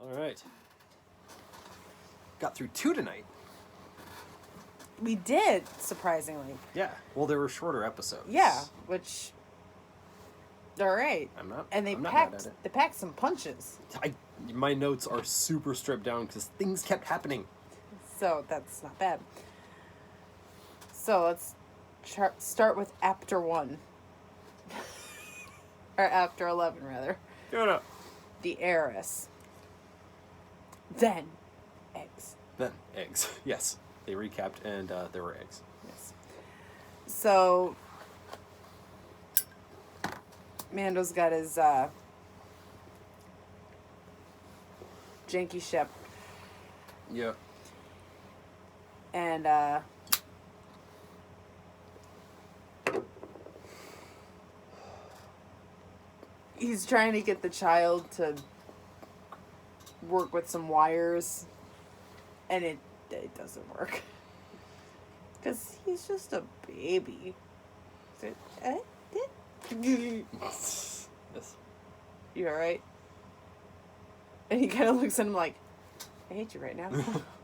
All right. Got through 2 tonight. We did, surprisingly. Yeah. Well, there were shorter episodes. Yeah, which... All right. I'm not. And they I'm not packed. mad at it. They packed some punches. My notes are super stripped down because things kept happening. So that's not bad. So let's start with After 1. Or After 11, rather. No. The Heiress. Then, eggs. Then eggs. Yes, they recapped, and there were eggs. Yes. So, Mando's got his janky ship, Yeah. and he's trying to get the child to work with some wires, and it doesn't work. Because he's just a baby. Yes. You alright? And he kind of looks at him like, I hate you right now.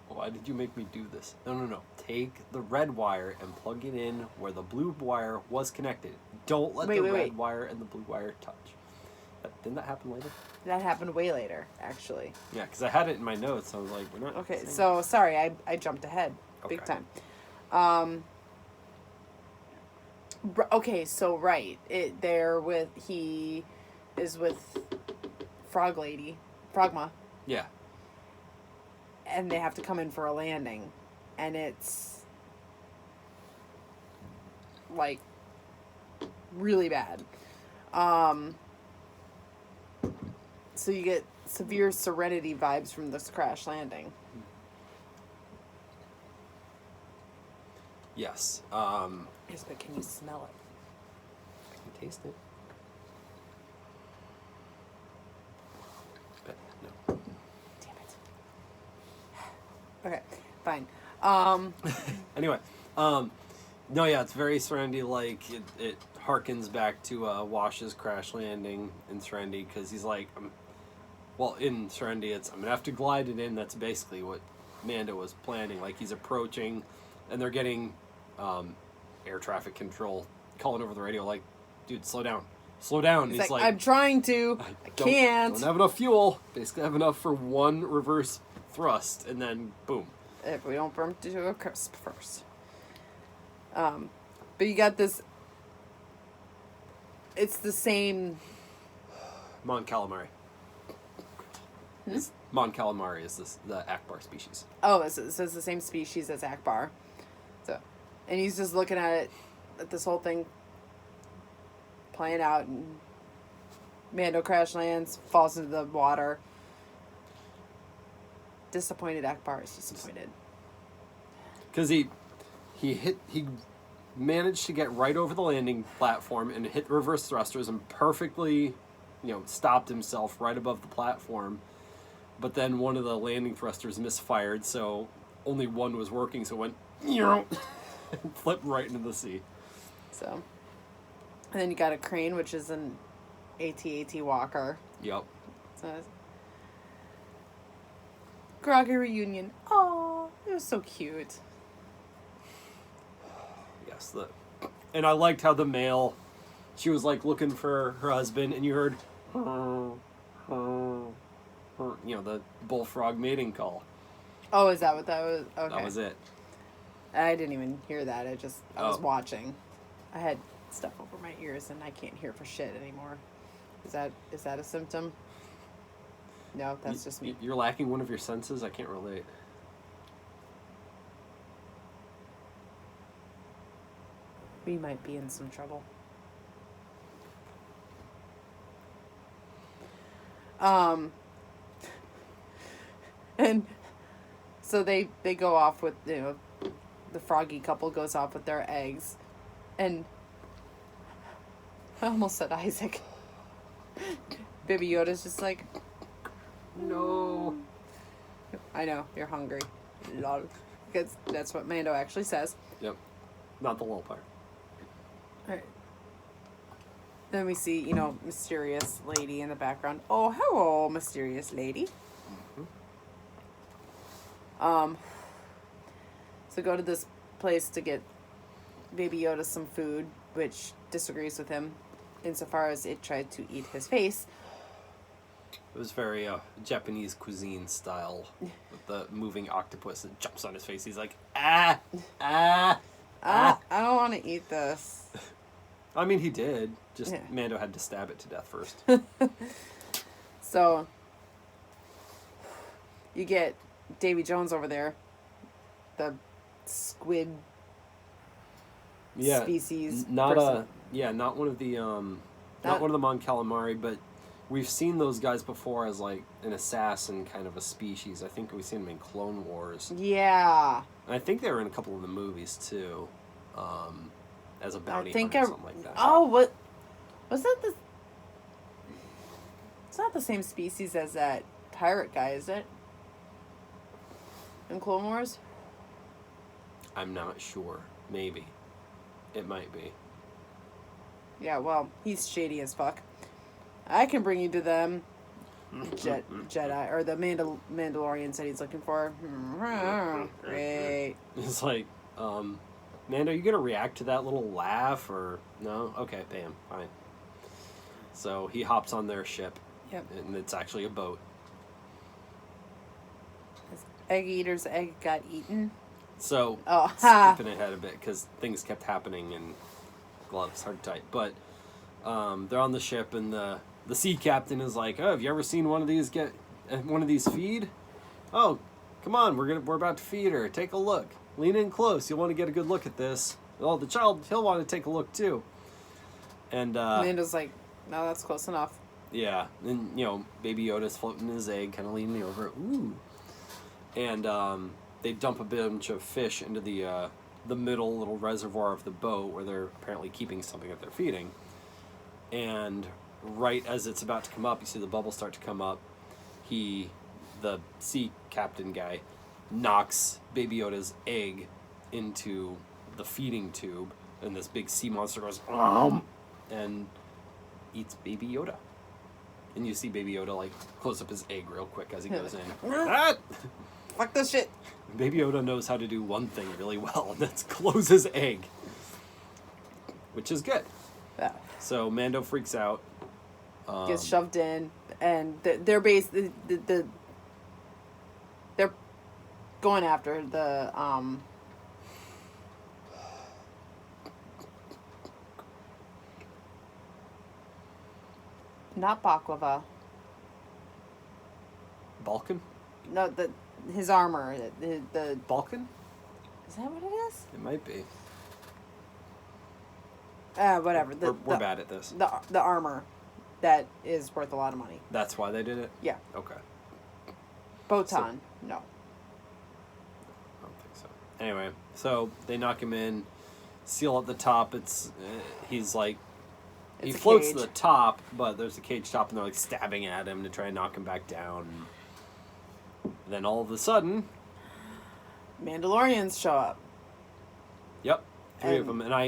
Why did you make me do this? No. Take the red wire and plug it in where the blue wire was connected. Don't let the red wire and the blue wire touch. Didn't that happen later? That happened way later, actually. Yeah, because I had it in my notes. I was like, we're not... Okay, saying... so, sorry, I jumped ahead. Okay. Big time. Okay, so, right. He is with Frog Lady. Frogma. Yeah. And they have to come in for a landing. And it's... like... really bad. So you get severe Serenity vibes from this crash landing. Yes. Yes, but can you smell it? I can taste it. But no. Damn it. Okay, fine. Anyway, no, yeah, it's very Serenity-like. It harkens back to Wash's crash landing in Serenity, because he's like, well, in Serenity, I'm going to have to glide it in. That's basically what Mando was planning. Like, he's approaching, and they're getting air traffic control calling over the radio, like, dude, slow down. Slow down. He's like, I'm trying to. I can't. Don't have enough fuel. Basically have enough for one reverse thrust, and then boom. If we don't burn to a crisp first. But you got this... It's the same... Mon Calamari. Mon Calamari is the Akbar species. Oh, so it's the same species as Akbar. So, and he's just looking at it, at this whole thing playing out, and Mando crash lands, falls into the water. Disappointed Akbar is disappointed. Because he managed to get right over the landing platform and hit reverse thrusters and perfectly, stopped himself right above the platform. But then one of the landing thrusters misfired, so only one was working, so it went and flipped right into the sea. So, and then you got a crane, which is an AT-AT walker. Yep. So, Groggy reunion. Oh, it was so cute. Yes, and I liked how the male, she was like looking for her husband, and you heard, the bullfrog mating call. Oh, is that what that was? Okay. That was it. I didn't even hear that. I was Oh. watching. I had stuff over my ears and I can't hear for shit anymore. Is that a symptom? No, that's just me. You're lacking one of your senses? I can't relate. We might be in some trouble. And so they go off with, the froggy couple goes off with their eggs. And I almost said Isaac. Baby Yoda's just like, No. I know, you're hungry. Lol. Because that's what Mando actually says. Yep. Not the little part. Alright. Then we see, mysterious lady in the background. Oh, hello, mysterious lady. So go to this place to get Baby Yoda some food, which disagrees with him insofar as it tried to eat his face. It was very Japanese cuisine style with the moving octopus that jumps on his face. He's like, ah. I don't want to eat this. I mean, he did. Just Mando had to stab it to death first. So you get Davy Jones over there, the squid species. Not person. not one of the not one of the Mon Calamari, but we've seen those guys before as like an assassin kind of a species. I think we've seen them in Clone Wars. Yeah. And I think they were in a couple of the movies too, as a bounty hunter or something like that. Oh, what was that? It's not the same species as that pirate guy, is it? In Clone Wars? I'm not sure. Maybe. It might be. Yeah, well, he's shady as fuck. I can bring you to them. Jedi, or the Mandalorian said he's looking for. Great. It's like, Mando, you gonna react to that little laugh or no? Okay, bam, fine. So he hops on their ship. Yep. And it's actually a boat. His egg eater's egg got eaten. So, skipping ahead a bit because things kept happening and gloves hard tight. But they're on the ship and the sea captain is like, "Oh, have you ever seen one of these feed? Oh, come on, we're about to feed her. Take a look. Lean in close. You'll want to get a good look at this. Oh, the child, he'll want to take a look too." And Amanda's like, "No, that's close enough." Yeah, and Baby Yoda's floating in his egg, kind of leaning over. Ooh, and they dump a bunch of fish into the middle little reservoir of the boat where they're apparently keeping something that they're feeding. And right as it's about to come up, you see the bubbles start to come up. The sea captain guy, knocks Baby Yoda's egg into the feeding tube, and this big sea monster goes, and eats Baby Yoda. And you see Baby Yoda, like, close up his egg real quick as he goes in. Ah! Fuck this shit. Baby Yoda knows how to do one thing really well, and that's close his egg. Which is good. Yeah. So Mando freaks out. Gets shoved in, and they're they're going after the not baklava. Balkan? No, his armor. The Balkan? Is that what it is? It might be. Whatever. We're bad at this. The armor that is worth a lot of money. That's why they did it? Yeah. Okay. Botan. No. I don't think so. Anyway, so they knock him in, seal at the top. He's like, he floats to the top, but there's a cage top, and they're like stabbing at him to try and knock him back down. Then all of a sudden, Mandalorians show up. Yep, three of them, and I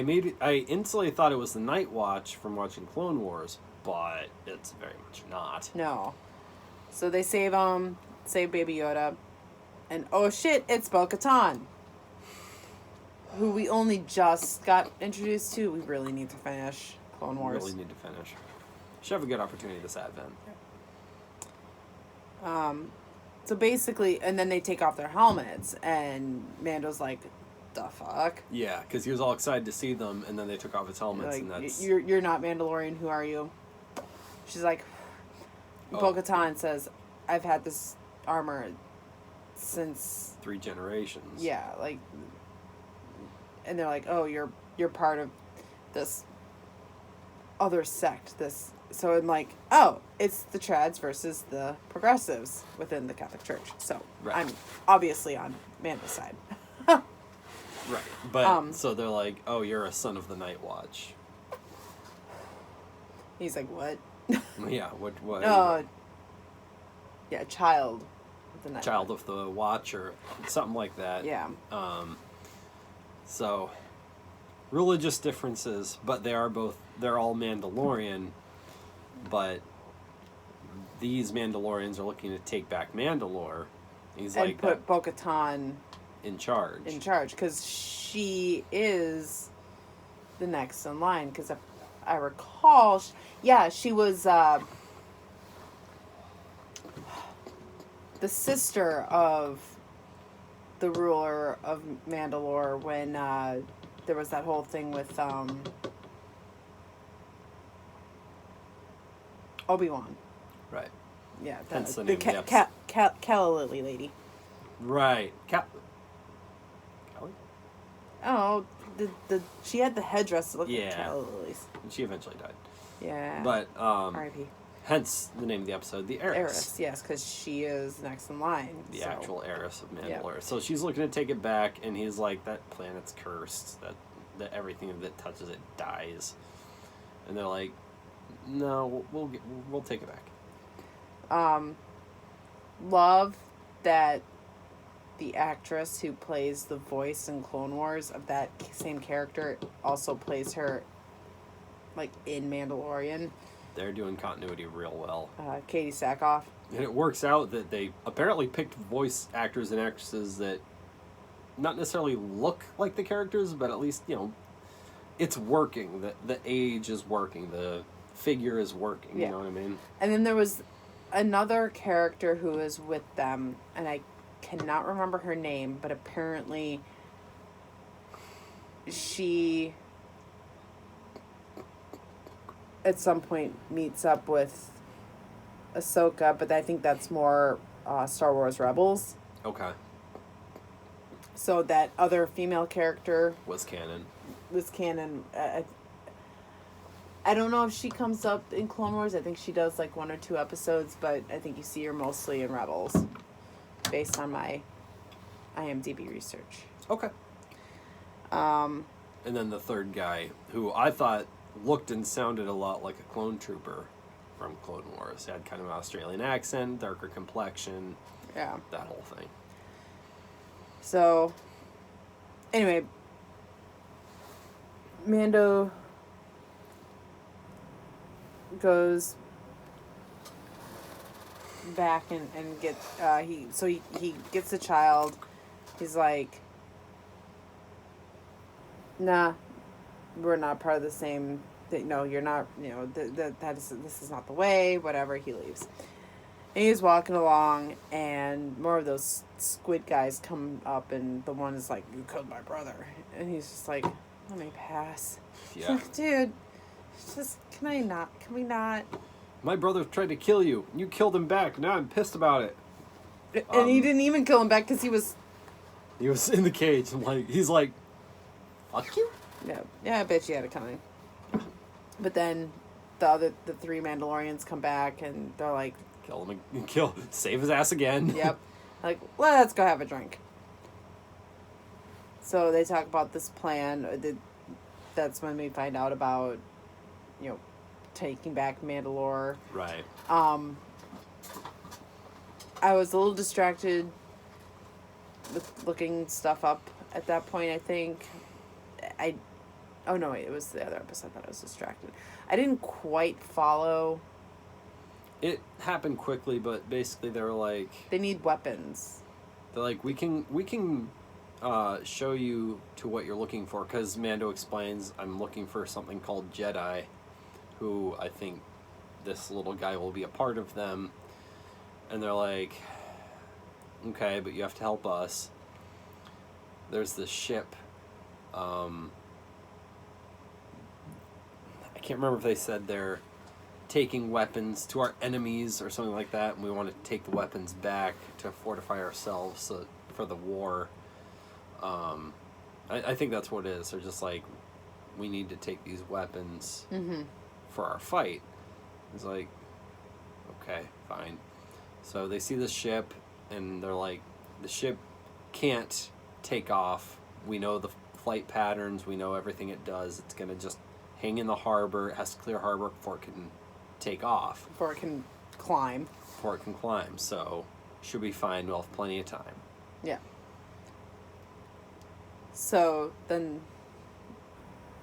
instantly thought it was the Night Watch from watching Clone Wars, but it's very much not. No. So they save Baby Yoda, and oh shit, it's Bo-Katan, who we only just got introduced to. We really need to finish Clone Wars. We really need to finish. Should have a good opportunity this Advent. So basically, and then they take off their helmets, and Mando's like, "The fuck?" Yeah, because he was all excited to see them, and then they took off his helmets, Like, and that's... You're not Mandalorian. Who are you? She's like, Bo-Katan says, "I've had this armor since 3 generations. Yeah, like, and they're like, "Oh, you're part of this other sect." So I'm like, oh, it's the trads versus the progressives within the Catholic Church. So right. I'm obviously on Mando's side. Right, but so they're like, "Oh, you're a son of the Night Watch." He's like, "What?" Yeah, what? Yeah, child of the Night Child of the Watch or something like that. Yeah. So, religious differences, but they're all Mandalorian, but these Mandalorians are looking to take back Mandalore, He's and like put Bo-Katan in charge. Because she is the next in line. Because if I recall, she was the sister of the ruler of Mandalore when there was that whole thing with Obi-Wan. Right. Yeah, Hence the the name of the episode. Calla Lily lady. Right. Kelly? Oh, she had the headdress that looked like Yeah. Calla Lily's. She eventually died. Yeah. But R.I.P. hence the name of the episode, the Heiress. Heiress, yes, because she is next in line. The actual heiress of Mandalore. Yeah. So she's looking to take it back, and he's like, that planet's cursed. That everything that touches it dies. And they're like, no, we'll take it back. Love that the actress who plays the voice in Clone Wars of that same character also plays her, like, in Mandalorian. They're doing continuity real well. Katie Sackhoff. And it works out that they apparently picked voice actors and actresses that not necessarily look like the characters, but at least, it's working. The age is working. The figure is working. Yeah. You know what I mean? And then there was another character who was with them, and I cannot remember her name, but apparently she at some point meets up with Ahsoka, but I think that's more Star Wars Rebels. Okay. So that other female character Was canon. was canon. I don't know if she comes up in Clone Wars. I think she does like 1 or 2 episodes, but I think you see her mostly in Rebels, based on my IMDb research. Okay. Um, And then the third guy, who I thought looked and sounded a lot like a clone trooper from Clone Wars. He had kind of an Australian accent, darker complexion, yeah. that whole thing. So, anyway, Mando goes back and get he gets the child. He's like, nah, we're not part of the same thing. No, you're not. This is not the way. Whatever. He leaves. And he's walking along, and more of those squid guys come up, and the one is like, "You killed my brother," and he's just like, "Let me pass." Yeah. Dude, just can we not? My brother tried to kill you. You killed him back. Now I'm pissed about it. And he didn't even kill him back because he was. He was in the cage, and he's like, fuck you? Yeah, I bet you had it coming. But then the 3 Mandalorians come back, and they're like, Kill him, save his ass again. yep. Like, let's go have a drink. So they talk about this plan. That's when we find out about, taking back Mandalore. Right. I was a little distracted with looking stuff up at that point, I think. Oh, no, wait, it was the other episode that I was distracted. I didn't quite follow. It happened quickly, but basically they were like... They need weapons. They're like, we can show you to what you're looking for, because Mando explains, I'm looking for something called Jedi, who I think this little guy will be a part of them. And they're like, okay, but you have to help us. There's this ship. I can't remember if they said they're taking weapons to our enemies or something like that, and we want to take the weapons back to fortify ourselves for the war. I think that's what it is. They're just like, we need to take these weapons for our fight. It's like, okay, fine. So they see the ship, and they're like, the ship can't take off. We know the flight patterns. We know everything it does. It's going to just hang in the harbor. It has to clear harbor before it can take off. Before it can climb. So, should be fine. We'll have plenty of time. Yeah. So, then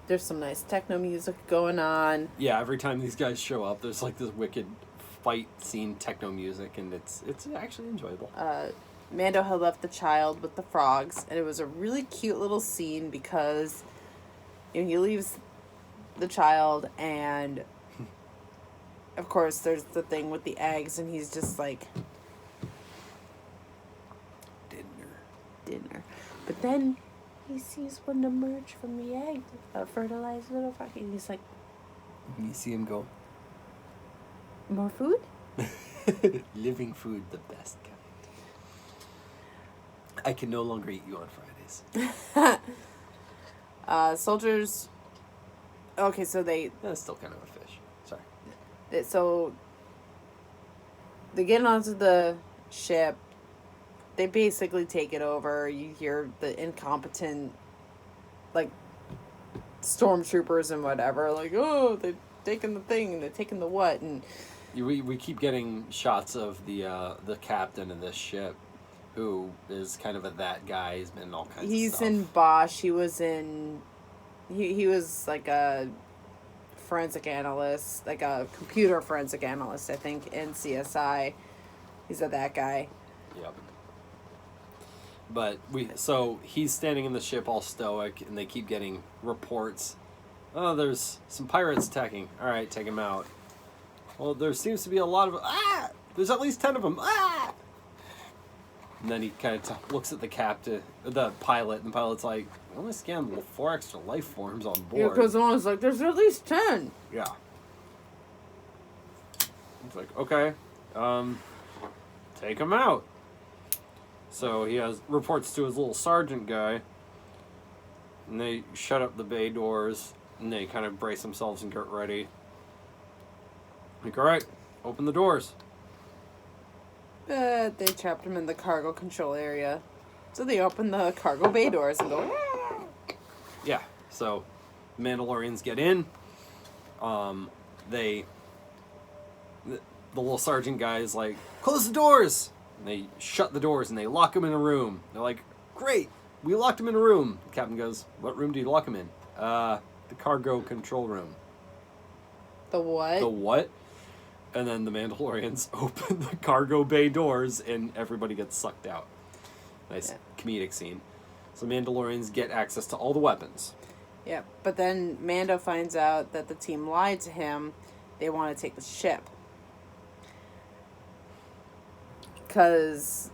there's some nice techno music going on. Yeah, every time these guys show up, there's like this wicked fight scene techno music, and it's actually enjoyable. Mando had left the child with the frogs, and it was a really cute little scene because he leaves the child, and of course there's the thing with the eggs, and he's just like, dinner. But then he sees one emerge from the egg, a fertilized little frog, and he's like, you see him go, more food? living food, the best kind. I can no longer eat you on Fridays. Soldiers. Okay, so That's still kind of a fish. Sorry. So they get onto the ship. They basically take it over. You hear the incompetent, like, stormtroopers and whatever, like, oh, they're taking the thing, and they're taking the what, and we keep getting shots of the captain of this ship, who is kind of that guy. He's been in all kinds of stuff. He's in Bosch. He was in... He was like a forensic analyst, like a computer forensic analyst, I think, in CSI. He's that guy. Yep. But he's standing in the ship all stoic, and they keep getting reports. Oh, there's some pirates attacking. All right, take them out. Well, there seems to be a lot of... There's at least 10 of them. And then he kind of looks at the pilot, and the pilot's like, I only scanned 4 extra life forms on board. Yeah, because the one was like, there's at least 10. Yeah. It's like, okay, take him out. So he reports to his little sergeant guy, and they shut up the bay doors, and they kind of brace themselves and get ready. Like, all right, open the doors. But they trapped him in the cargo control area. So they open the cargo bay doors and go... Yeah, so Mandalorians get in. The little sergeant guy is like, close the doors! And they shut the doors and they lock him in a room. They're like, great, we locked him in a room. The captain goes, what room do you lock him in? The cargo control room. The what? The what? And then the Mandalorians open the cargo bay doors and everybody gets sucked out. Nice comedic scene. So Mandalorians get access to all the weapons. Yeah, but then Mando finds out that the team lied to him. They want to take the ship. Because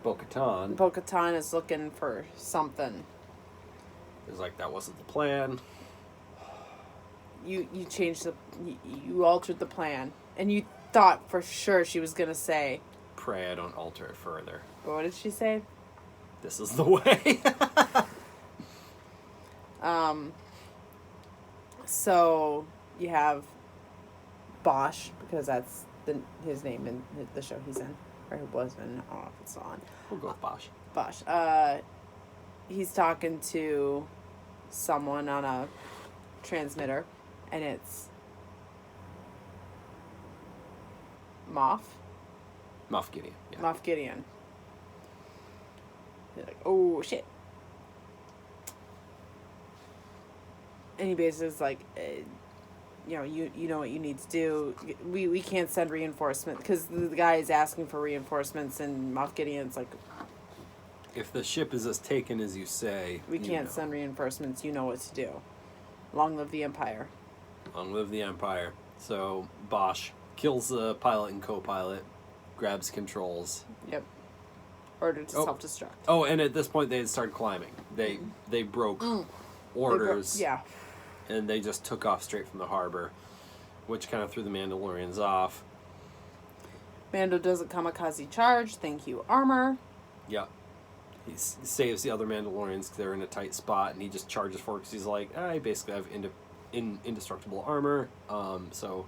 Bo-Katan is looking for something. It's like, that wasn't the plan. You changed you altered the plan. And you thought for sure she was going to say... Pray I don't alter it further. But what did she say? This is the way. So you have Bosch, because that's his name in the show he's in, or he was in. I don't know if it's on. We'll go with Bosch. Bosch. He's talking to someone on a transmitter, and it's Moff Gideon. Yeah. Moff Gideon. He's like, oh shit. And he basically is like, you know what you need to do. We can't send reinforcements, because the guy is asking for reinforcements, and Moff Gideon's like, if the ship is as taken as you say, we can't send reinforcements. You know what to do. Long live the Empire. Long live the Empire. So Bosch kills the pilot and co-pilot, grabs controls. Yep. Order to self-destruct. Oh, and at this point they had started climbing. They broke orders. Yeah. And they just took off straight from the harbor, which kind of threw the Mandalorians off. Mando does a kamikaze charge. Thank you, armor. Yeah. He saves the other Mandalorians because they're in a tight spot, and he just charges forward because he's like, I basically have indestructible armor. So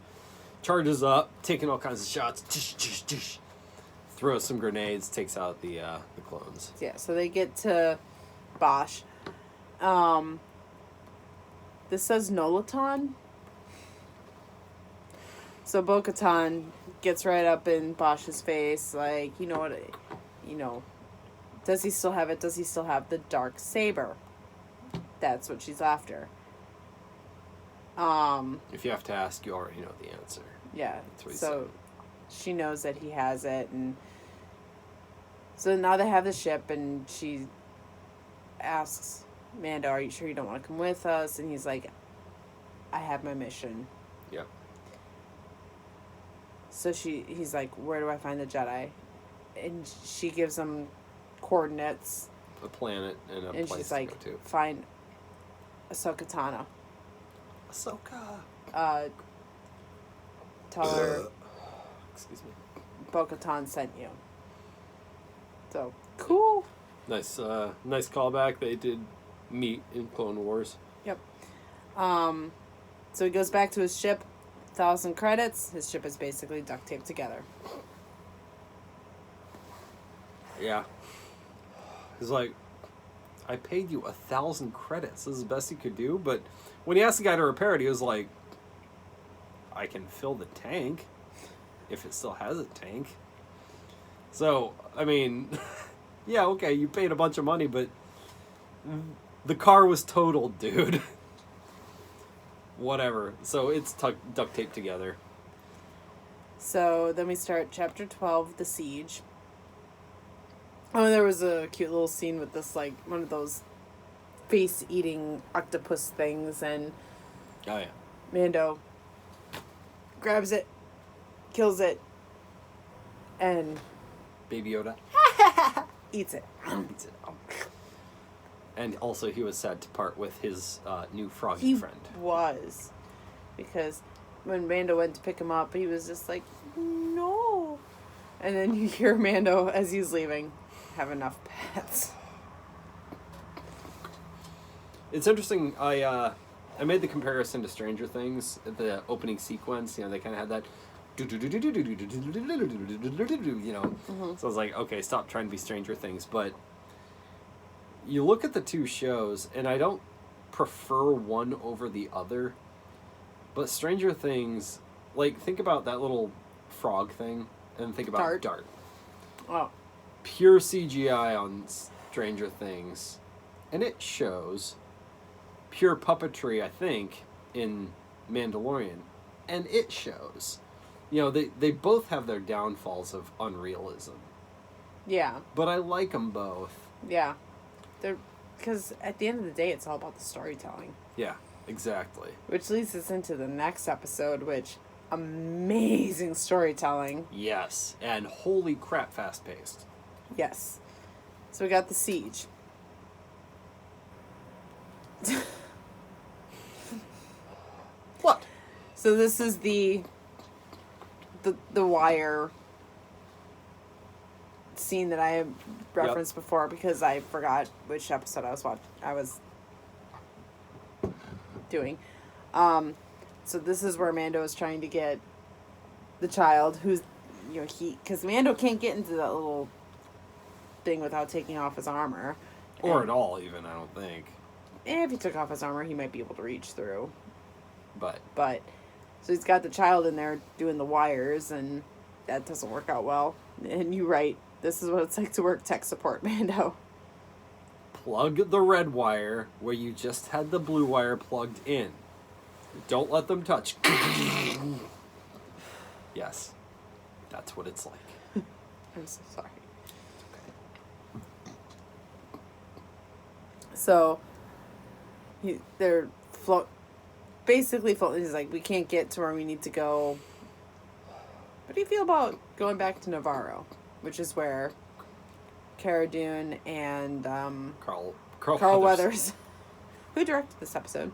charges up, taking all kinds of shots. Throws some grenades, takes out the clones. Yeah, so they get to Bosch. This says Nolaton. So Bo-Katan gets right up in Bosch's face, like, you know what, does he still have it? Does he still have the dark saber? That's what she's after. If you have to ask, you already know the answer. Yeah. That's what he so she knows that he has it, and So now they have the ship, and she asks Mando, "Are you sure you don't want to come with us?" And he's like, "I have my mission." Yep. So he's like, "Where do I find the Jedi?" And she gives him coordinates. A planet and a And place she's like, to go to. "Find Ahsoka Tano. Ahsoka. Tell her Excuse me. Bo-Katan sent you." So, cool. Nice callback. They did meet in Clone Wars. Yep. So he goes back to his ship, 1,000 credits. His ship is basically duct taped together. Yeah. He's like, I paid you 1,000 credits. This is the best he could do. But when he asked the guy to repair it, he was like, I can fill the tank if it still has a tank. So, I mean, yeah, okay, you paid a bunch of money, but the car was totaled, dude. Whatever. So it's duct taped together. So then we start chapter 12, The Siege. Oh, there was a cute little scene with this, like, one of those face-eating octopus things, and Oh, yeah. Mando grabs it, kills it, and Baby Yoda. eats it. Eats it. And also he was sad to part with his new froggy friend. Was. Because when Mando went to pick him up, he was just like, no. And then you hear Mando, as he's leaving, have enough pets. It's interesting. I made the comparison to Stranger Things. The opening sequence, they kind of had that, So I was like, okay, stop trying to be Stranger Things. But you look at the two shows, and I don't prefer one over the other. But Stranger Things, like, think about that little frog thing, and think about Dart. Oh. Pure CGI on Stranger Things, and it shows. Pure puppetry, I think, in Mandalorian, and it shows. They both have their downfalls of unrealism. Yeah. But I like them both. Yeah. Because at the end of the day, it's all about the storytelling. Yeah, exactly. Which leads us into the next episode, which, amazing storytelling. Yes, and holy crap, fast-paced. Yes. So we got The Siege. What? So this is the wire scene that I referenced before because I forgot which episode I was doing. So this is where Mando is trying to get the child who's, because Mando can't get into that little thing without taking off his armor. Or at all, even, I don't think. If he took off his armor, he might be able to reach through. But So he's got the child in there doing the wires, and that doesn't work out well. And you're right. This is what it's like to work tech support, Mando. plug the red wire where you just had the blue wire plugged in. Don't let them touch. Yes. That's what it's like. I'm so sorry. So, they're basically floating. He's like, we can't get to where we need to go. What do you feel about going back to Navarro, which is where Cara Dune and Carl Weathers, who directed this episode,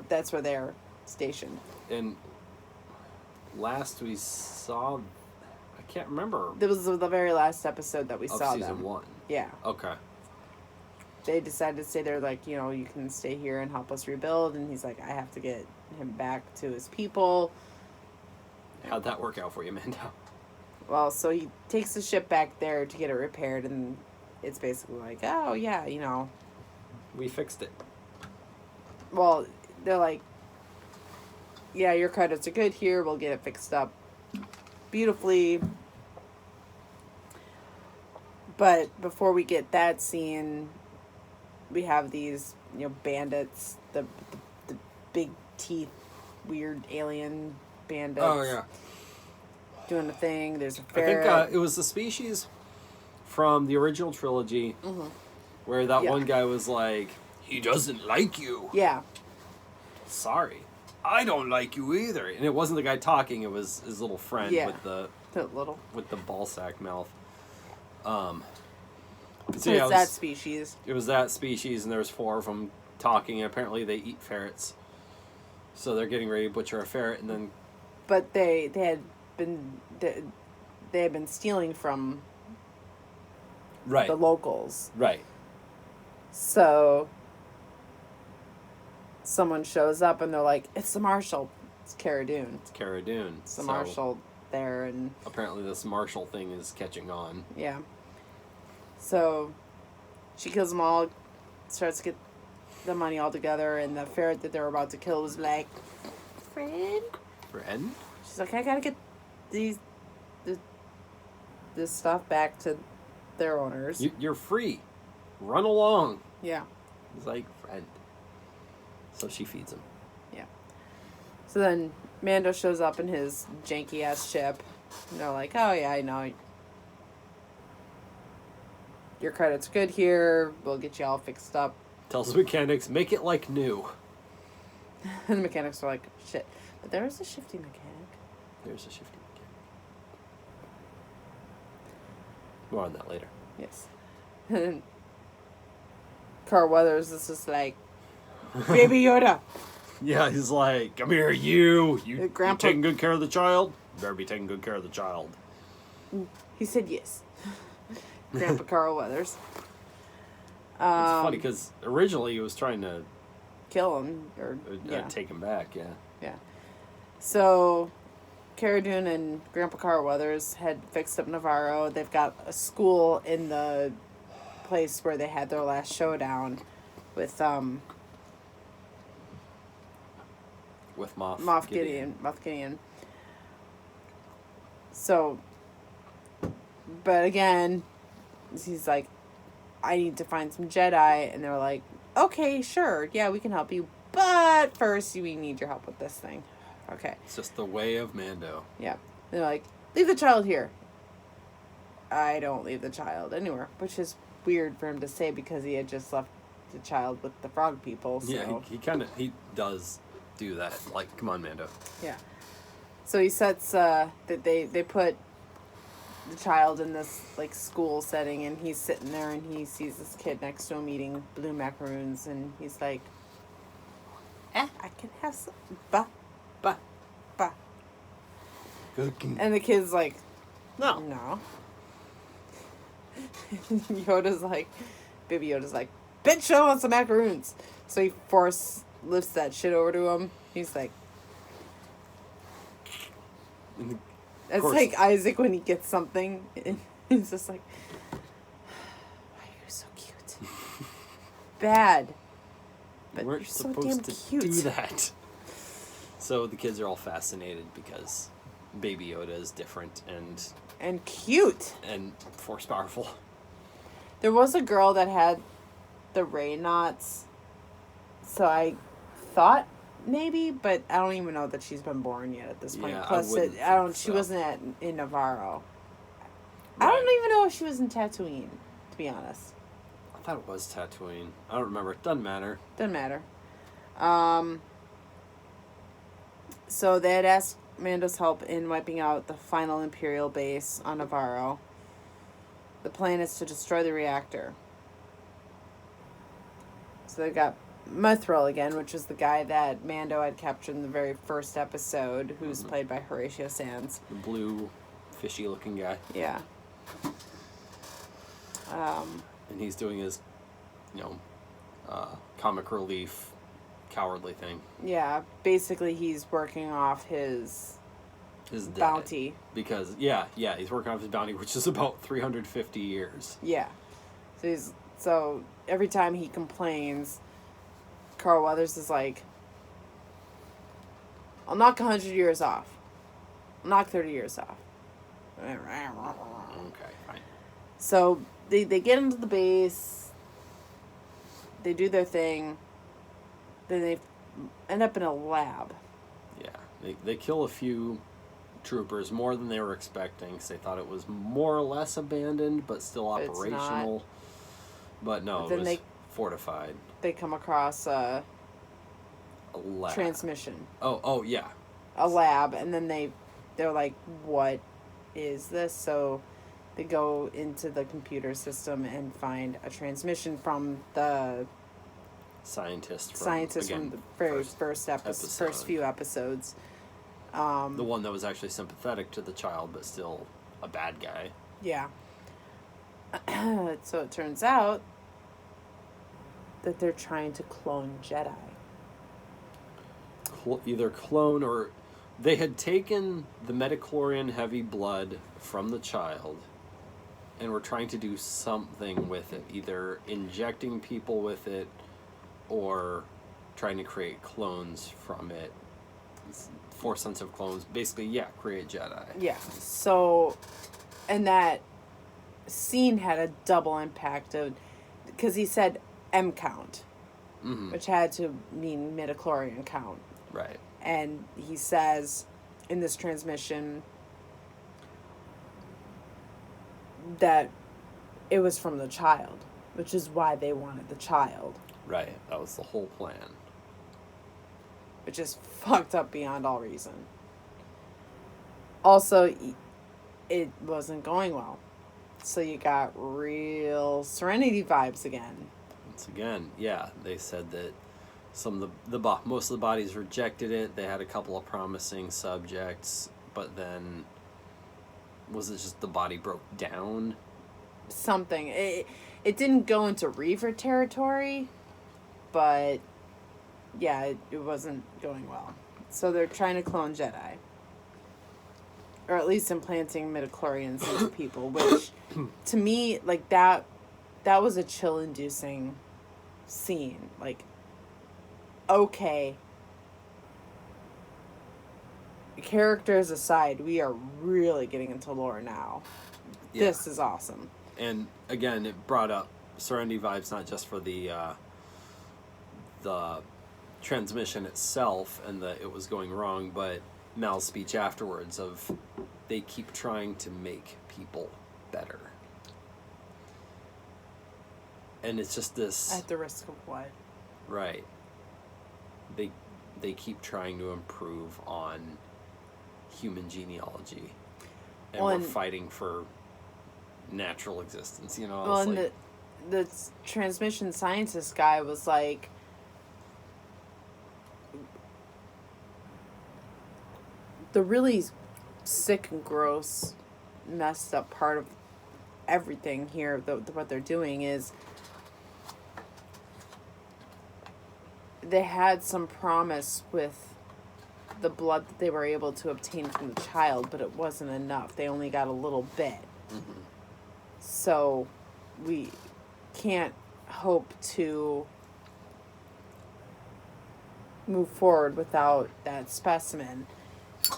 that's where they're stationed. And last we saw, I can't remember. It was the very last episode that we saw them. Season 1. Yeah. Okay. They decided to stay there, like, you can stay here and help us rebuild. And he's like, I have to get him back to his people. How'd that work out for you, Mando? Well, so he takes the ship back there to get it repaired, and it's basically like, oh, yeah, We fixed it. Well, they're like, yeah, your credits are good here. We'll get it fixed up beautifully. But before we get that scene, we have these, bandits, the big teeth, weird alien bandits. Oh, yeah. doing a thing. There's a I ferret. think it was the species from the original trilogy where that one guy was like, he doesn't like you. Yeah. Sorry. I don't like you either. And it wasn't the guy talking, it was his little friend with the ball sack mouth. So yeah, it's that species. It was that species, and there was 4 of them talking, and apparently they eat ferrets. So they're getting ready to butcher a ferret, and then... But they had been stealing from the locals. Right. So someone shows up, and they're like, it's the marshal. It's Cara Dune. It's the marshal there, and... Apparently this marshal thing is catching on. Yeah. So she kills them all, starts to get the money all together, and the ferret that they're about to kill was like, Friend? She's like, I gotta get this stuff back to their owners. You're free. Run along. Yeah. He's like, friend. So she feeds him. Yeah. So then Mando shows up in his janky-ass ship, and they're like, oh yeah, I know. Your credit's good here. We'll get you all fixed up. Tells the mechanics, make it like new. And the mechanics are like, shit. But there is a shifty mechanic. There's a shifty mechanic. More on that later. Yes. And Carl Weathers is just like, Baby Yoda. Yeah, he's like, come here, you Grandpa... taking good care of the child? You better be taking good care of the child. He said yes. Grandpa Carl Weathers. It's funny because originally he was trying to kill him or take him back. Yeah. Yeah. So, Cara Dune and Grandpa Carl Weathers had fixed up Navarro. They've got a school in the place where they had their last showdown with Moff Gideon. So, but again, he's like, I need to find some Jedi, and they're like, okay, sure, yeah, we can help you, but first we need your help with this thing. Okay. It's just the way of Mando. Yeah. And they're like, leave the child here. I don't leave the child anywhere, which is weird for him to say because he had just left the child with the frog people. So. Yeah, he does do that. Like, come on, Mando. Yeah. So he sets that they put the child in this like school setting, and he's sitting there and he sees this kid next to him eating blue macaroons, and he's like, I can have some ba. And the kid's like, no. Yoda's like, Baby Yoda's like, bitch, I want some macaroons. So he lifts that shit over to him. He's like, it's like Isaac when he gets something. He's just like, why are you so cute? Bad. But you weren't you're so supposed damn to cute. do that. So the kids are all fascinated because Baby Yoda is different and cute and force powerful. There was a girl that had the Ray knots, so I thought maybe, but I don't even know that she's been born yet at this point. Yeah, Plus, she wasn't in Navarro. Right. I don't even know if she was in Tatooine, to be honest. I thought it was Tatooine. I don't remember. It doesn't matter. Doesn't matter. So they had asked Mando's help in wiping out the final Imperial base on Navarro. The plan is to destroy the reactor. So they got Mithril again, which is the guy that Mando had captured in the very first episode, who's played by Horatio Sands. The blue, fishy-looking guy. Yeah. And he's doing his, comic relief, cowardly thing. Yeah, basically he's working off his bounty. Because, he's working off his bounty, which is about 350 years. Yeah. So every time he complains, Carl Weathers is like, I'll knock 100 years off. I'll knock 30 years off. Okay, fine. So they get into the base. They do their thing. Then they end up in a lab. Yeah. They kill a few troopers, more than they were expecting, because they thought it was more or less abandoned, but still But it's operational. But no, But then it was fortified. They come across a lab. transmission. Oh yeah. A lab, and then they're like, what is this? So they go into the computer system and find a transmission from the scientist from the very first few episodes. The one that was actually sympathetic to the child, but still a bad guy. Yeah. So it turns out that they're trying to clone Jedi. Either clone or... They had taken the midichlorian heavy blood from the child and were trying to do something with it. Either injecting people with it or trying to create clones from it. 4 sets of clones. Basically, yeah, create Jedi. Yeah. So, and that scene had a double impact of... Because he said M count, which had to mean midichlorian count. Right. And he says in this transmission that it was from the child, which is why they wanted the child. Right. That was the whole plan. Which is fucked up beyond all reason. Also, it wasn't going well. So you got real Serenity vibes again. Once again, yeah, they said that some of most of the bodies rejected it. They had a couple of promising subjects, but then was it just the body broke down? Something. It didn't go into Reaver territory, but yeah, it wasn't going well. So they're trying to clone Jedi. Or at least implanting midichlorians into people, which to me, like that was a chill-inducing scene. Like, okay, characters aside, we are really getting into lore now. Yeah. This is awesome. And again, it brought up Serenity vibes, not just for the transmission itself and that it was going wrong, but Mal's speech afterwards of they keep trying to make people better. And it's just this... At the risk of what? Right. They keep trying to improve on human genealogy. And we're fighting for natural existence, you know? Well, and like, the transmission scientist guy was like... The really sick and gross, messed up part of everything here, what they're doing is they had some promise with the blood that they were able to obtain from the child, but it wasn't enough. They only got a little bit. Mm-hmm. So we can't hope to move forward without that specimen.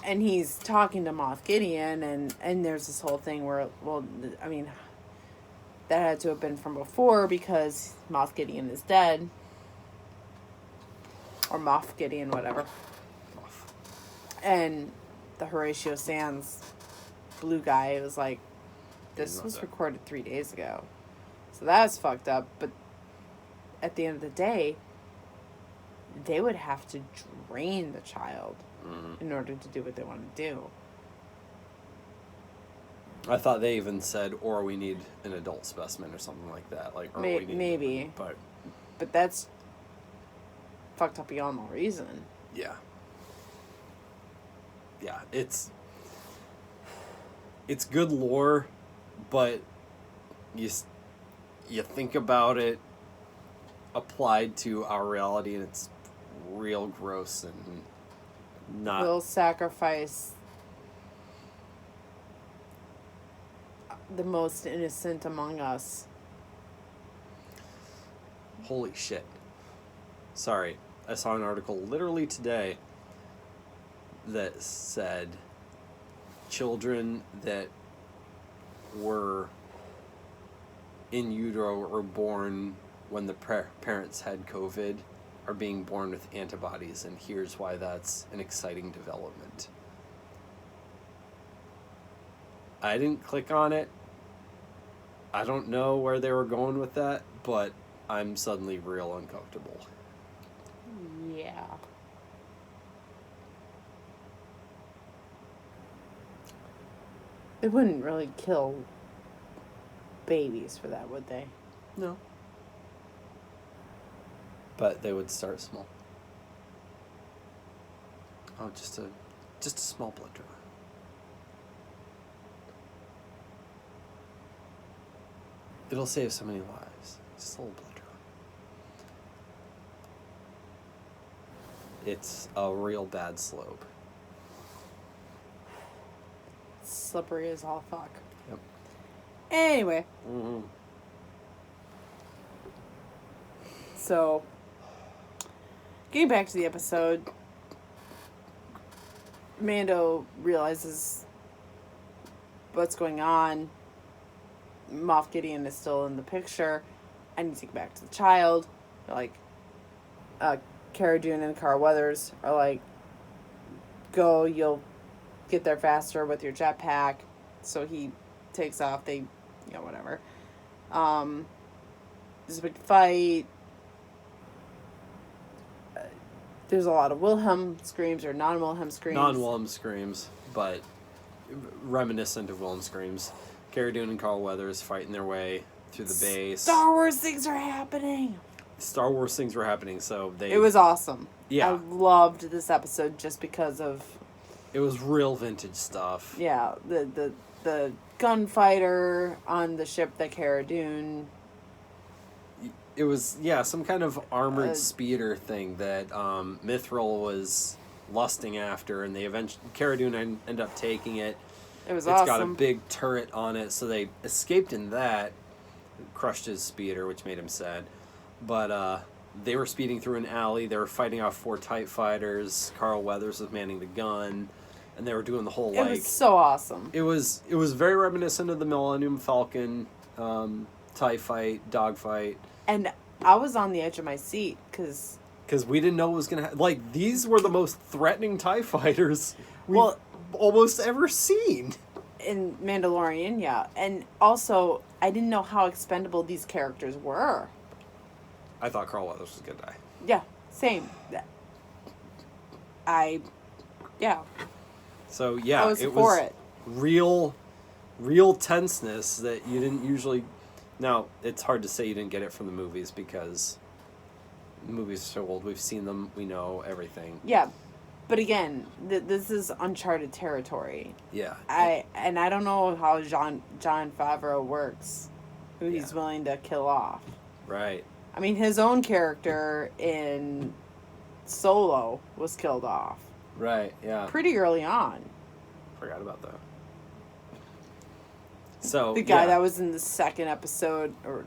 And he's talking to Moff Gideon, and there's this whole thing where, well, I mean, that had to have been from before because Moff Gideon is dead. Or Moff Gideon, whatever. And the Horatio Sands blue guy was like, this was recorded 3 days ago. So that's fucked up. But at the end of the day, they would have to drain the child in order to do what they want to do. I thought they even said, or we need an adult specimen or something like that. Like, or we need maybe. But that's fucked up beyond all reason. Yeah. Yeah, it's good lore, but you think about it applied to our reality, and it's real gross and not... We'll sacrifice the most innocent among us. Holy shit. Sorry, I saw an article literally today that said children that were in utero or born when the parents had COVID are being born with antibodies, and here's why that's an exciting development. I didn't click on it. I don't know where they were going with that, but I'm suddenly real uncomfortable. Yeah. They wouldn't really kill babies for that, would they? No. But they would start small. Oh, just a small blood draw. It'll save so many lives. Just a little blood draw. It's a real bad slope. Slippery as all fuck. Yep. Anyway. Mm-hmm. So, getting back to the episode, Mando realizes what's going on. Moff Gideon is still in the picture. I need to get back to the child. Like, Cara Dune and Carl Weathers are like, go, you'll get there faster with your jetpack. So he takes off. They, whatever. There's a big fight. There's a lot of Wilhelm screams or non-Wilhelm screams. Non-Wilhelm screams, but reminiscent of Wilhelm screams. Cara Dune and Carl Weathers fighting their way through the base. Star Wars things are happening. Star Wars things were happening, so they... It was awesome. Yeah. I loved this episode just because of... It was real vintage stuff. Yeah, the gunfighter on the ship that Cara Dune... It was, some kind of armored speeder thing that Mithril was lusting after, and they eventually... Cara Dune ended up taking it. It was awesome. It's got a big turret on it, so they escaped in that. Crushed his speeder, which made him sad. But they were speeding through an alley. They were fighting off 4 TIE fighters. Carl Weathers was manning the gun. And they were doing the whole, It was so awesome. It was very reminiscent of the Millennium Falcon TIE fight, dogfight. And I was on the edge of my seat, because we didn't know what was going to happen. Like, these were the most threatening TIE fighters we've almost ever seen. In Mandalorian, yeah. And also, I didn't know how expendable these characters were. I thought Carl Weathers was going to die. Yeah, same. So, yeah, I was it for was it. real tenseness that you didn't usually... Now, it's hard to say you didn't get it from the movies because the movies are so old. We've seen them. We know everything. Yeah, but again, this is uncharted territory. Yeah. I don't know how John Favreau works, who he's willing to kill off. Right. I mean, his own character in Solo was killed off. Right, yeah. Pretty early on. Forgot about that. So the guy that was in the second episode, or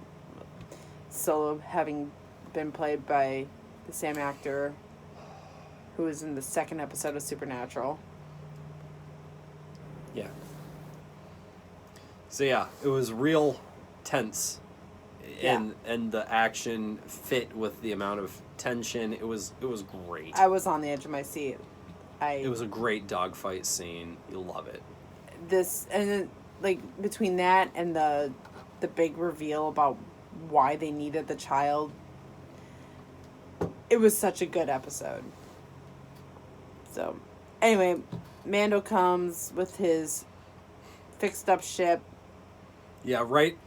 Solo, having been played by the same actor who was in the second episode of Supernatural. Yeah. So yeah, it was real tense. And the action fit with the amount of tension. It was great. I was on the edge of my seat. It was a great dogfight scene. You'll love it. This, and then, like, between that and the big reveal about why they needed the child, it was such a good episode. So, anyway, Mando comes with his fixed up ship. Yeah, right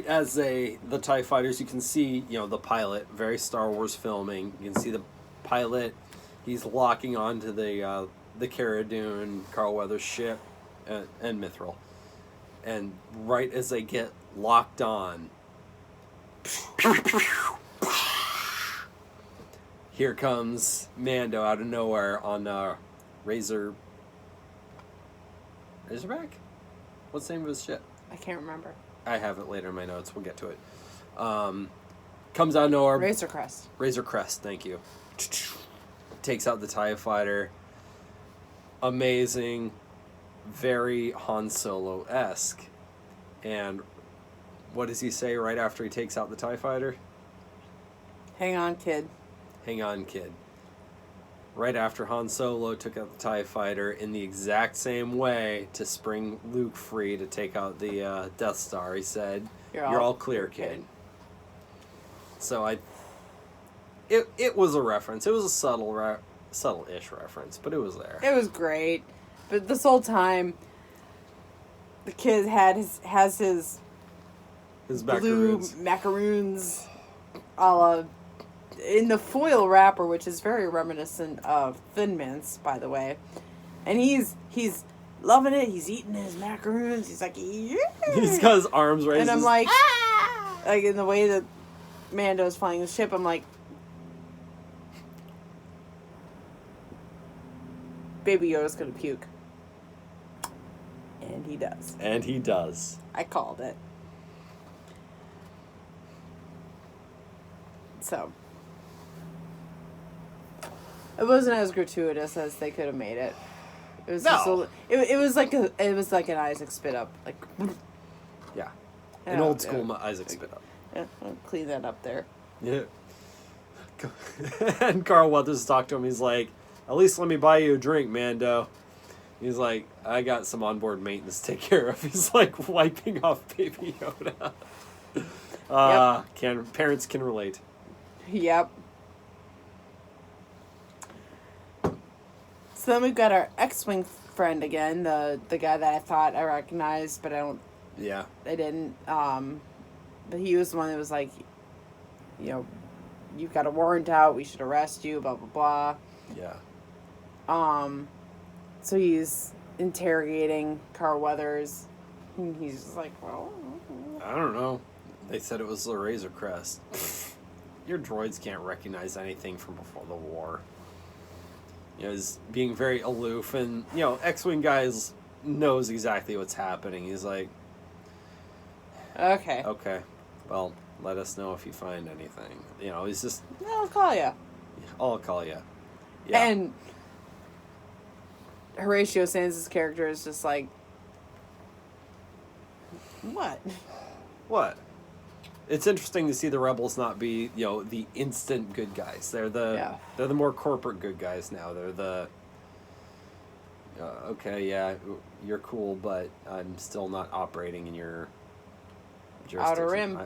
as the TIE fighters, you can see, the pilot, very Star Wars filming. You can see the pilot. He's locking onto the Cara Dune, Carl Weathers ship, and Mithril. And right as they get locked on, here comes Mando out of nowhere on Razorback? What's the name of his ship? I can't remember. I have it later in my notes. We'll get to it. Comes out of nowhere. Razor Crest. Razor Crest, thank you. Takes out the TIE fighter. Amazing. Very Han Solo-esque. And what does he say right after he takes out the TIE fighter? Hang on, kid. Hang on, kid. right after Han Solo took out the TIE fighter in the exact same way to spring Luke free to take out the Death Star, he said, "You're all clear, kid." So it was a reference. It was a subtle-ish reference, but it was there. It was great, but this whole time, the kid has his blue macaroons, a la in the foil wrapper, which is very reminiscent of Thin Mints, by the way. And he's loving it. He's eating his macaroons. He's like, yeah. He's got his arms raised. And I'm like, ah! Like in the way that Mando's flying the ship, I'm like, Baby Yoda's gonna puke. And he does. And he does. I called it. So it wasn't as gratuitous as they could have made it. It was just it was like an Isaac spit up, like yeah, an old school Isaac spit up. Yeah, I'll clean that up there. Yeah. And Carl Weathers talked to him. He's like, "At least let me buy you a drink, Mando." He's like, "I got some onboard maintenance to take care of." He's like wiping off Baby Yoda. Parents can relate. Yep. So then we've got our X-Wing friend again, the guy that I thought I recognized, but I don't. Yeah. I didn't. But he was the one that was like, you know, you've got a warrant out. We should arrest you. Blah blah blah. Yeah. So he's interrogating Carl Weathers, and he's just like, well, I don't know. They said it was the Razor Crest. Your droids can't recognize anything from before the war. You know, he's being very aloof, and, you know, X-Wing guys knows exactly what's happening. He's like, okay, well, let us know if you find anything. You know, he's just... I'll call you. I'll call you. Yeah. And Horatio Sands' character is just like, what? What? It's interesting to see the rebels not be, you know, the instant good guys. They're the more corporate good guys now. They're the okay, yeah, you're cool, but I'm still not operating in your jurisdiction. Outer Rim.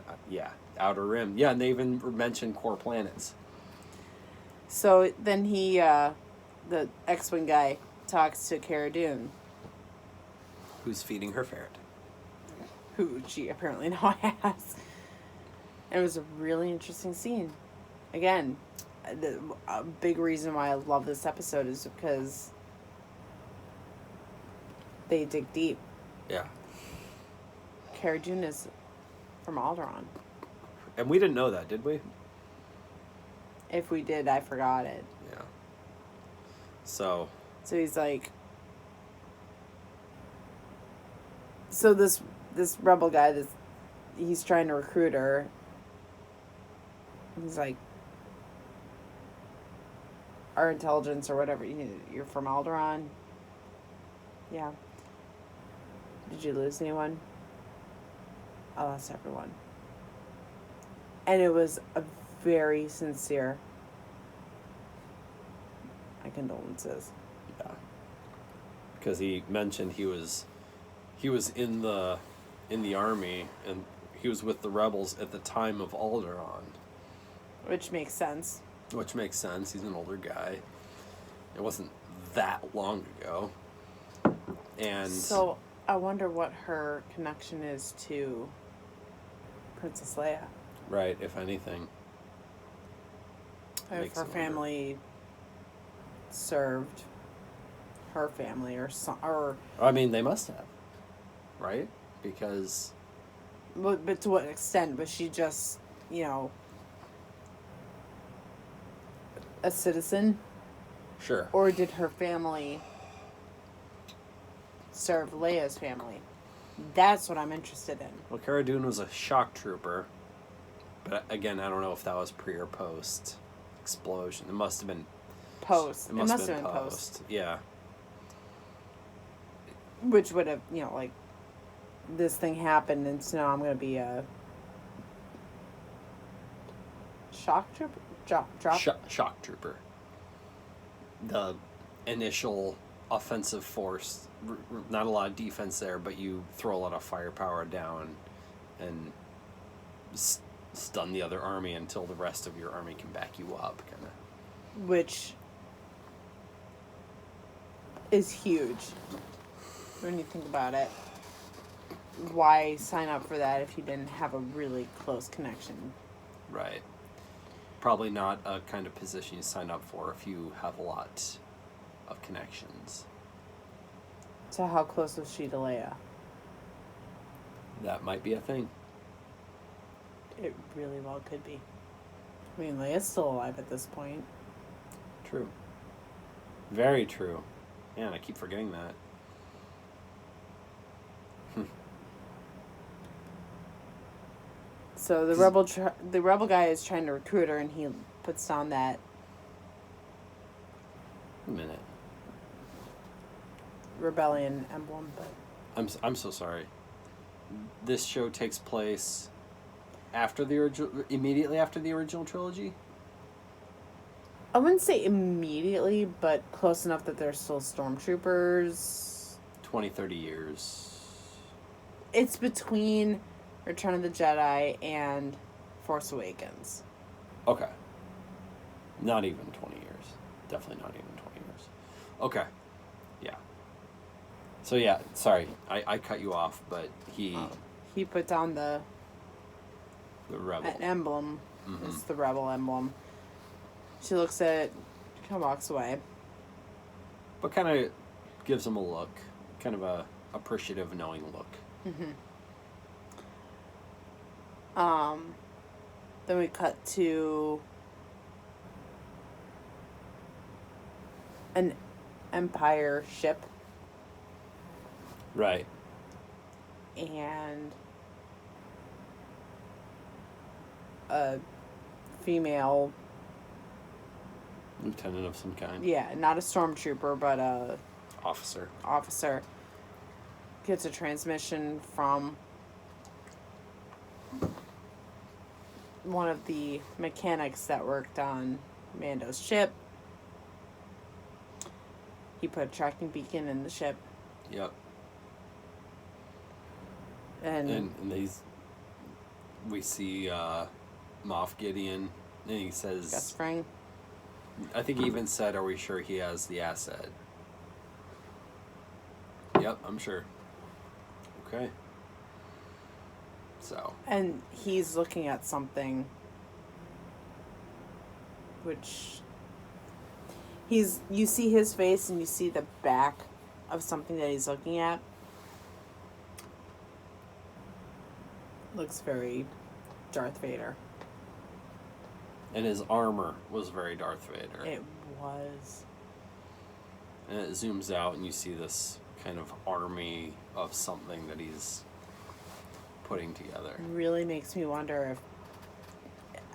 Outer Rim. Yeah, and they even mentioned core planets. So then he, the X-Wing guy, talks to Cara Dune, who's feeding her ferret, who she apparently now has. And it was a really interesting scene. Again, a big reason why I love this episode is because they dig deep. Yeah. Cara Dune is from Alderaan. And we didn't know that, did we? If we did, I forgot it. Yeah. So he's like... So this rebel guy, he's trying to recruit her. He's like, our intelligence or whatever, you're from Alderaan? Yeah. Did you lose anyone? I lost everyone. And it was a very sincere, my condolences. Yeah. Because he mentioned he was in the army, and he was with the rebels at the time of Alderaan. Which makes sense. He's an older guy. It wasn't that long ago. And so I wonder what her connection is to Princess Leia. Right, if anything. If her family served her family or I mean, they must have. Right? Because... But to what extent? Was she just, you know, a citizen? Sure. Or did her family serve Leia's family? That's what I'm interested in. Well, Cara Dune was a shock trooper. But again, I don't know if that was pre or post explosion. It must have been post. It must have been post. Yeah. Which would have, you know, like, this thing happened, and so now I'm going to be a shock trooper? Shock trooper. the initial offensive force, not a lot of defense there, but you throw a lot of firepower down and stun the other army until the rest of your army can back you up, kind of. Which is huge when you think about it. Why sign up for that if you didn't have a really close connection? Right. Probably not a kind of position you sign up for if you have a lot of connections. So how close was she to Leia? That might be a thing. It really well could be. I mean, Leia's still alive at this point. True. Very true. Man, I keep forgetting that. So the rebel guy is trying to recruit her, and he puts down that A minute. rebellion emblem. But I'm so sorry. This show takes place after the immediately after the original trilogy? I wouldn't say immediately, but close enough that they're still stormtroopers. 20, 30 years. It's between Return of the Jedi and Force Awakens. Okay. Not even 20 years. Definitely not even 20 years. Okay. Yeah. So yeah, sorry. I cut you off, but he put down the rebel. an emblem. Mm-hmm. It's the rebel emblem. She looks at it, kind of walks away. But kind of gives him a look. Kind of a appreciative, knowing look. Mm-hmm. Then we cut to an Empire ship. Right. And a female, Lieutenant of some kind. yeah, not a stormtrooper, but a Officer. Gets a transmission from one of the mechanics that worked on Mando's ship. He put a tracking beacon in the ship. Yep. And we see Moff Gideon, and he says, Gus Fring. I think he even said, are we sure he has the asset? Yep, I'm sure. Okay. So. And he's looking at something which you see his face and you see the back of something that he's looking at. Looks very Darth Vader. And his armor was very Darth Vader. It was. And it zooms out and you see this kind of army of something that he's putting together. It really makes me wonder if,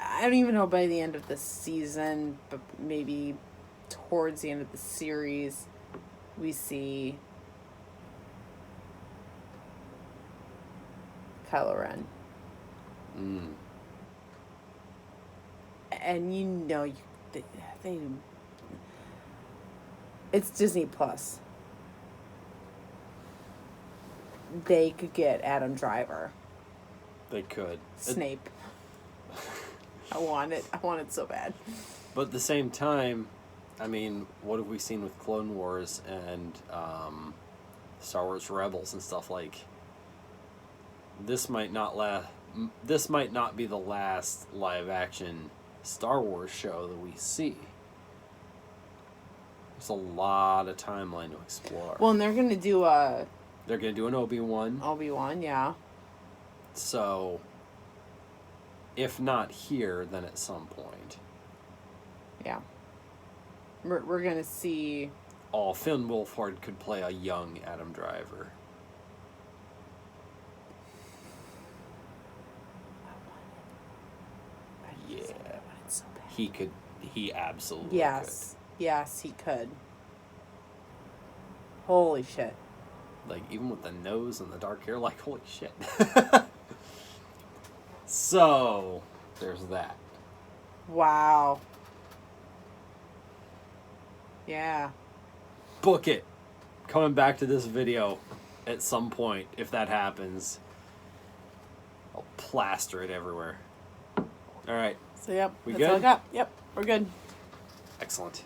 I don't even know by the end of the season, but maybe towards the end of the series, we see Kylo Ren. Mm. And you know, they it's Disney Plus. They could get Adam Driver. They could. Snape. I want it so bad. But at the same time, I mean, what have we seen with Clone Wars and Star Wars Rebels and stuff like? This might not be the last live action Star Wars show that we see. There's a lot of timeline to explore. Well, and they're gonna do an Obi-Wan. Obi-Wan, yeah. So, if not here, then at some point. Yeah. We're gonna see. Oh, Finn Wolfhard could play a young Adam Driver. I want it so bad. He absolutely Yes. Yes, he could. Holy shit. could. Like, even with the nose and the dark hair, like, holy shit. So, there's that. Wow. Yeah. Book it. Coming back to this video at some point, if that happens. I'll plaster it everywhere. All right. So, yep. We That's all I good? got. Yep. We're good. Excellent.